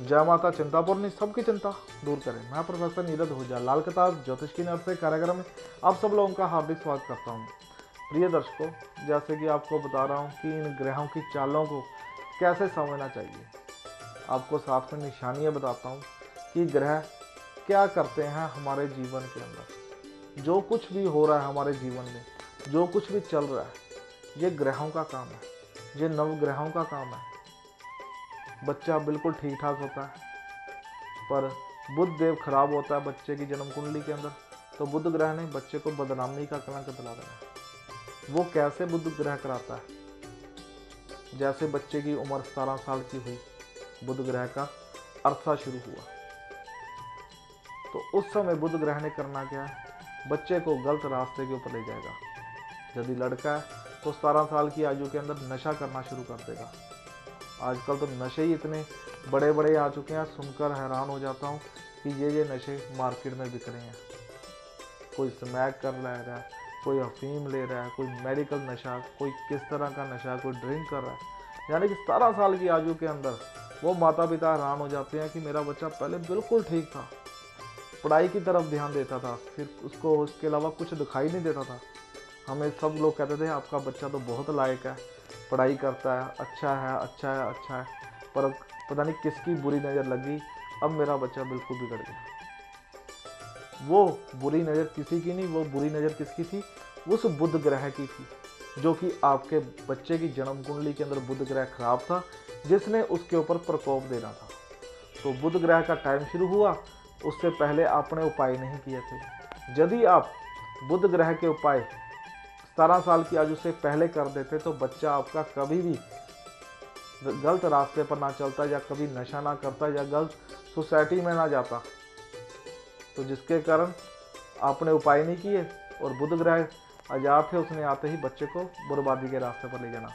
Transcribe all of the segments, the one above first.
जय माता चिंतापूर्णी सबकी चिंता दूर करें। मैं प्रोफेसर नीरज आहूजा लाल किताब ज्योतिष की नर्स से कार्यक्रम में आप सब लोगों का हार्दिक स्वागत करता हूं। प्रिय दर्शकों, जैसे कि आपको बता रहा हूं कि इन ग्रहों की चालों को कैसे समझना चाहिए, आपको साथ में निशानियां बताता हूं कि ग्रह क्या करते हैं हमारे जीवन के अंदर। जो कुछ भी हो रहा है हमारे जीवन में, जो कुछ भी चल रहा है, ये ग्रहों का काम है, ये नवग्रहों का काम है। बच्चा बिल्कुल ठीक ठाक होता है, पर बुध देव खराब होता है बच्चे की जन्म कुंडली के अंदर, तो बुध ग्रह ने बच्चे को बदनामी का कलंक दिला देना है। वो कैसे बुध ग्रह कराता है? जैसे बच्चे की उम्र 17 साल की हुई, बुध ग्रह का अरसा शुरू हुआ, तो उस समय बुध ग्रह ने करना क्या है? बच्चे को गलत रास्ते के ऊपर ले जाएगा। यदि लड़का है तो 17 साल की आयु के अंदर नशा करना शुरू कर देगा। आजकल तो नशे ही इतने बड़े बड़े आ चुके हैं, सुनकर हैरान हो जाता हूँ कि ये नशे मार्केट में बिक रहे हैं। कोई स्मैक कर ले रहा है, कोई अफीम ले रहा है, कोई मेडिकल नशा, कोई किस तरह का नशा, कोई ड्रिंक कर रहा है। यानी कि 17 साल की आयु के अंदर वो माता पिता हैरान हो जाते हैं कि मेरा बच्चा पहले बिल्कुल ठीक था, पढ़ाई की तरफ ध्यान देता था, फिर उसको उसके अलावा कुछ दिखाई नहीं देता था। हमें सब लोग कहते थे आपका बच्चा तो बहुत लायक है, पढ़ाई करता है, अच्छा है, अच्छा है, अच्छा है, पर पता नहीं किसकी बुरी नज़र लगी, अब मेरा बच्चा बिल्कुल बिगड़ गया। वो बुरी नज़र किसी की नहीं, वो बुरी नज़र किसकी थी? उस बुध ग्रह की थी, जो कि आपके बच्चे की जन्म कुंडली के अंदर बुध ग्रह खराब था, जिसने उसके ऊपर प्रकोप देना था। तो बुध ग्रह का टाइम शुरू हुआ, उससे पहले आपने उपाय नहीं किए थे। यदि आप बुध ग्रह के उपाय 17 साल की आयु से पहले कर देते तो बच्चा आपका कभी भी गलत रास्ते पर ना चलता, या कभी नशा ना करता, या गलत सोसाइटी में ना जाता। तो जिसके कारण आपने उपाय नहीं किए और बुध ग्रह आजाद थे, उसने आते ही बच्चे को बर्बादी के रास्ते पर ले जाना,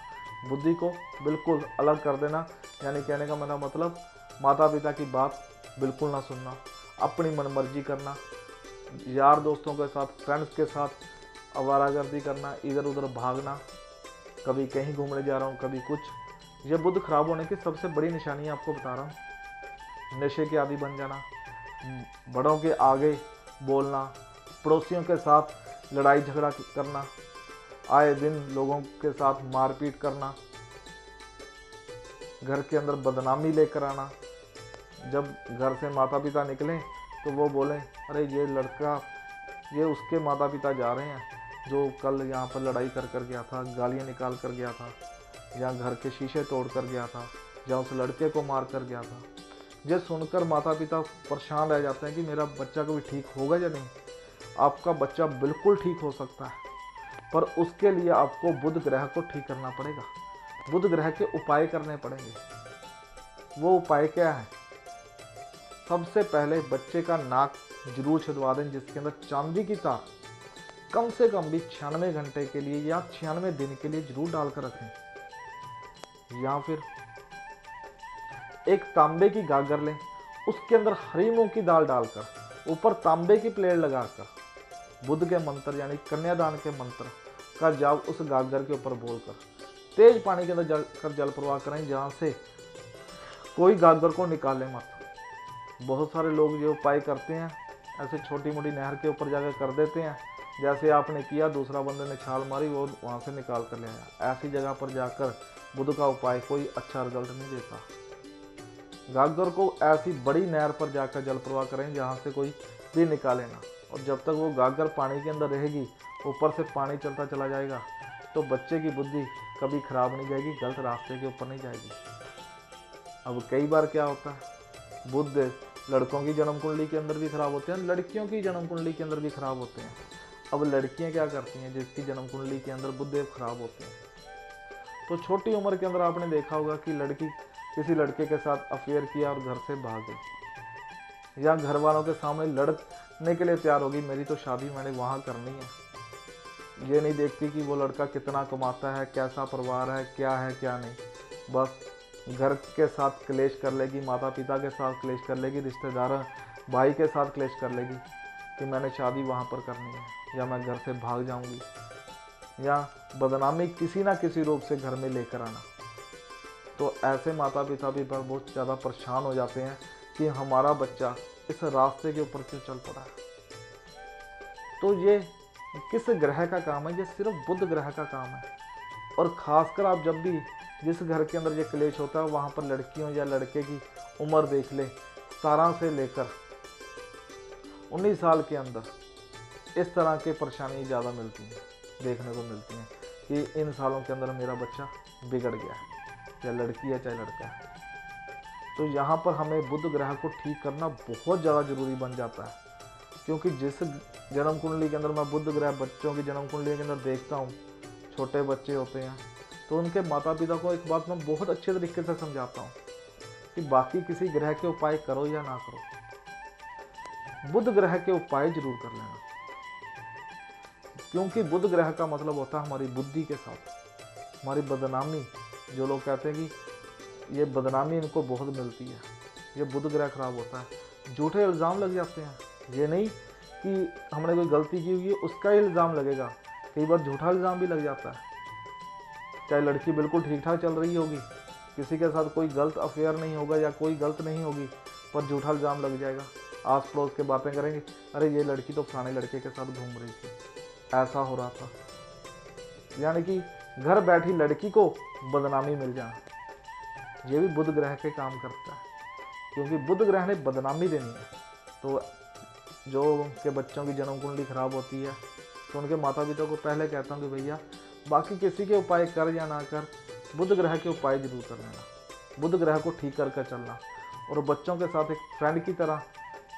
बुद्धि को बिल्कुल अलग कर देना। यानी कहने का मेरा मतलब, माता पिता की बात बिल्कुल ना सुनना, अपनी मनमर्जी करना, यार दोस्तों के साथ, फ्रेंड्स के साथ आवारागर्दी करना, इधर उधर भागना, कभी कहीं घूमने जा रहा हूँ, कभी कुछ। यह बुध खराब होने की सबसे बड़ी निशानी आपको बता रहा हूँ। नशे के आदी बन जाना, बड़ों के आगे बोलना, पड़ोसियों के साथ लड़ाई झगड़ा करना, आए दिन लोगों के साथ मारपीट करना, घर के अंदर बदनामी लेकर आना। जब घर से माता पिता निकलें तो वो बोलें, अरे ये लड़का, ये उसके माता पिता जा रहे हैं जो कल यहाँ पर लड़ाई कर गया था, गालियाँ निकाल कर गया था, या घर के शीशे तोड़ कर गया था, या उस लड़के को मार कर गया था। ये सुनकर माता पिता परेशान रह जाते हैं कि मेरा बच्चा कभी ठीक होगा या नहीं। आपका बच्चा बिल्कुल ठीक हो सकता है, पर उसके लिए आपको बुध ग्रह को ठीक करना पड़ेगा, बुध ग्रह के उपाय करने पड़ेंगे। वो उपाय क्या है? सबसे पहले बच्चे का नाक जरूर छिदवा दें, जिसके अंदर चांदी की तार कम से कम भी 96 घंटे के लिए या 96 दिन के लिए जरूर डालकर रखें। या फिर एक तांबे की गागर लें, उसके अंदर हरी मूंग की दाल डालकर, ऊपर तांबे की प्लेट लगाकर बुध के मंत्र यानी कन्यादान के मंत्र का जाप उस गागर के ऊपर बोलकर तेज पानी के अंदर जल प्रवाह करें, जहां से कोई गागर को निकाले मत। बहुत सारे लोग ये उपाय करते हैं, ऐसे छोटी मोटी नहर के ऊपर जाकर कर देते हैं, जैसे आपने किया, दूसरा बंदे ने छाल मारी, वो वहाँ से निकाल कर ले आया। ऐसी जगह पर जाकर बुध का उपाय कोई अच्छा रिजल्ट नहीं देता। गागर को ऐसी बड़ी नहर पर जाकर जल प्रवाह करें जहाँ से कोई भी निकाले ना, और जब तक वो गागर पानी के अंदर रहेगी, ऊपर से पानी चलता चला जाएगा, तो बच्चे की बुद्धि कभी खराब नहीं जाएगी, गलत रास्ते के ऊपर नहीं जाएगी। अब कई बार क्या होता है, बुध लड़कों की जन्म कुंडली के अंदर भी खराब होते हैं, लड़कियों की जन्म कुंडली के अंदर भी खराब होते हैं। अब लड़कियां क्या करती हैं, जिसकी जन्म कुंडली के अंदर बुध देव खराब होते हैं, तो छोटी उम्र के अंदर आपने देखा होगा कि लड़की किसी लड़के के साथ अफेयर किया और घर से भाग गई, या घर वालों के सामने लड़ने के लिए तैयार होगी, मेरी तो शादी मैंने वहाँ करनी है। ये नहीं देखती कि वो लड़का कितना कमाता है, कैसा परिवार है क्या नहीं, बस घर के साथ क्लेश कर लेगी, माता पिता के साथ क्लेश कर लेगी, रिश्तेदार भाई के साथ क्लेश कर लेगी कि मैंने शादी वहाँ पर करनी है, या मैं घर से भाग जाऊँगी, या बदनामी किसी ना किसी रूप से घर में लेकर आना। तो ऐसे माता पिता भी बहुत ज़्यादा परेशान हो जाते हैं कि हमारा बच्चा इस रास्ते के ऊपर क्यों चल पड़ा है। तो ये किस ग्रह का काम है? ये सिर्फ बुध ग्रह का काम है। और ख़ासकर आप जब भी जिस घर के अंदर ये क्लेश होता है वहाँ पर लड़कियों या लड़के की उम्र देख ले 17 से लेकर 19 साल के अंदर इस तरह की परेशानी ज़्यादा मिलती हैं, देखने को मिलती हैं कि इन सालों के अंदर मेरा बच्चा बिगड़ गया है, चाहे लड़की है चाहे लड़का है। तो यहाँ पर हमें बुध ग्रह को ठीक करना बहुत ज़्यादा ज़रूरी बन जाता है, क्योंकि जिस जन्म कुंडली के अंदर मैं बुध ग्रह बच्चों की जन्म कुंडली के अंदर देखता हूँ, छोटे बच्चे होते हैं, तो उनके माता पिता को एक बात मैं बहुत अच्छे तरीके से समझाता हूँ कि बाकी किसी ग्रह के उपाय करो या ना करो, बुध ग्रह के उपाय जरूर कर लेना। क्योंकि बुध ग्रह का मतलब होता है हमारी बुद्धि के साथ हमारी बदनामी। जो लोग कहते हैं कि ये बदनामी इनको बहुत मिलती है, ये बुध ग्रह खराब होता है, झूठे इल्ज़ाम लग जाते हैं। ये नहीं कि हमने कोई गलती की हुई है उसका ही इल्ज़ाम लगेगा, कई बार झूठा इल्ज़ाम भी लग जाता है। चाहे लड़की बिल्कुल ठीक ठाक चल रही होगी, किसी के साथ कोई गलत अफेयर नहीं होगा या कोई गलत नहीं होगी, पर झूठा इल्ज़ाम लग जाएगा। आस पड़ोस के बातें करेंगे, अरे ये लड़की तो फलाने लड़के के साथ घूम रही थी, ऐसा हो रहा था। यानी कि घर बैठी लड़की को बदनामी मिल जाना, ये भी बुध ग्रह के काम करता है, क्योंकि बुध ग्रह ने बदनामी देनी है। तो जो उनके बच्चों की जन्म कुंडली खराब होती है तो उनके माता पिता को पहले कहता हूँ कि भैया बाकी किसी के उपाय कर या ना कर, बुध ग्रह के उपाय जरूर कर लेना, बुध ग्रह को ठीक कर चलना और बच्चों के साथ एक फ्रेंड की तरह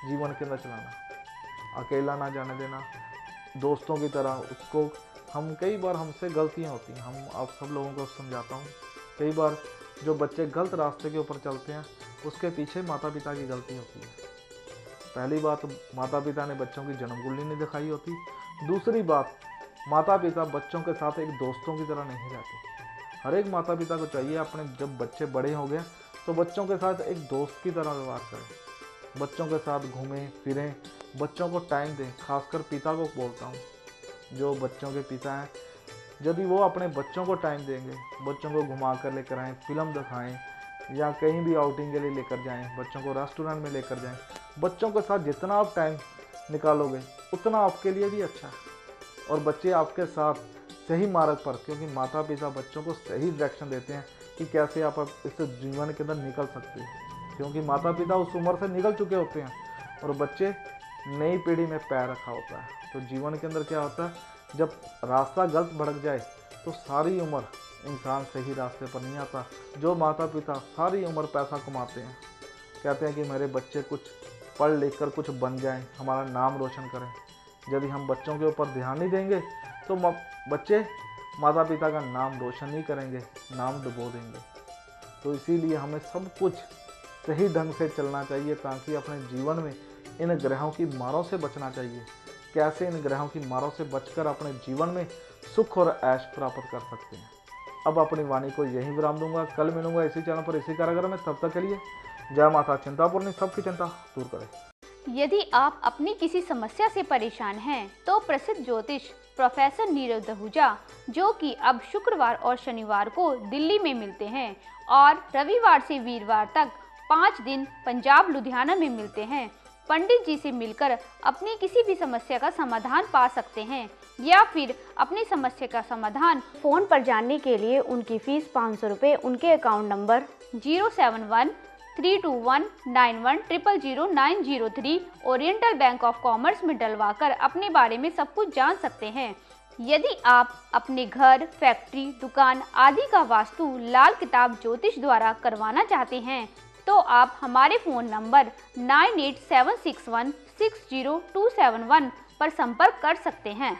जीवन के अंदर चलाना, अकेला ना जाने देना, दोस्तों की तरह उसको। हम कई बार हमसे गलतियाँ होती हैं, हम आप सब लोगों को समझाता हूँ, कई बार जो बच्चे गलत रास्ते के ऊपर चलते हैं उसके पीछे माता पिता की गलती होती है। पहली बात, माता पिता ने बच्चों की जन्म कुंडली नहीं दिखाई होती। दूसरी बात, माता पिता बच्चों के साथ एक दोस्तों की तरह नहीं रहते। हर एक माता पिता को चाहिए अपने जब बच्चे बड़े हो गए तो बच्चों के साथ एक दोस्त की तरह व्यवहार करें, बच्चों के साथ घूमें फिरें, बच्चों को टाइम दें। खासकर पिता को बोलता हूँ, जो बच्चों के पिता हैं, यदि वो अपने बच्चों को टाइम देंगे, बच्चों को घुमा कर लेकर आएँ, फिल्म दिखाएँ या कहीं भी आउटिंग के लिए लेकर जाएं, बच्चों को रेस्टोरेंट में लेकर जाएं, बच्चों के साथ जितना आप टाइम निकालोगे उतना आपके लिए भी अच्छा है और बच्चे आपके साथ सही मार्ग पर, क्योंकि माता पिता बच्चों को सही डायरेक्शन देते हैं कि कैसे आप इस जीवन के अंदर निकल सकते हैं, क्योंकि माता पिता उस उम्र से निकल चुके होते हैं और बच्चे नई पीढ़ी में पैर रखा होता है। तो जीवन के अंदर क्या होता है, जब रास्ता गलत भड़क जाए तो सारी उम्र इंसान सही रास्ते पर नहीं आता। जो माता पिता सारी उम्र पैसा कमाते हैं, कहते हैं कि मेरे बच्चे कुछ पढ़ लिख कर कुछ बन जाएं, हमारा नाम रोशन करें, यदि हम बच्चों के ऊपर ध्यान नहीं देंगे तो बच्चे माता पिता का नाम रोशन नहीं करेंगे, नाम डुबो देंगे। तो इसीलिए हमें सब कुछ सही ढंग से चलना चाहिए ताकि अपने जीवन में इन ग्रहों की मारों से बचना चाहिए। कैसे इन ग्रहों की मारों से बचकर अपने जीवन में सुख और ऐश प्राप्त कर सकते हैं। अब अपनी वाणी को यहीं विराम दूंगा, कल मिलूंगा इसी चैनल पर इसी कार्यक्रम में। तब तक के लिए जय माता चिंतापूर्णी, सबकी चिंता दूर करे। यदि आप अपनी किसी समस्या से परेशान हैं तो प्रसिद्ध ज्योतिष प्रोफेसर नीरव दहूजा, जो कि अब शुक्रवार और शनिवार को दिल्ली में मिलते हैं और रविवार से वीरवार तक 5 दिन पंजाब लुधियाना में मिलते हैं, पंडित जी से मिलकर अपनी किसी भी समस्या का समाधान पा सकते हैं या फिर अपनी समस्या का समाधान फोन पर जानने के लिए उनकी फीस 500 रुपये उनके account number 0713219100903 oriental bank of commerce में डलवाकर अपने बारे में सब कुछ जान सकते हैं। यदि आप अपने घर, फैक्ट्री, दुकान आदि का वास्तु लाल किताब ज्योतिष द्वारा करवाना चाहते हैं तो आप हमारे फ़ोन नंबर 9876160271 पर संपर्क कर सकते हैं।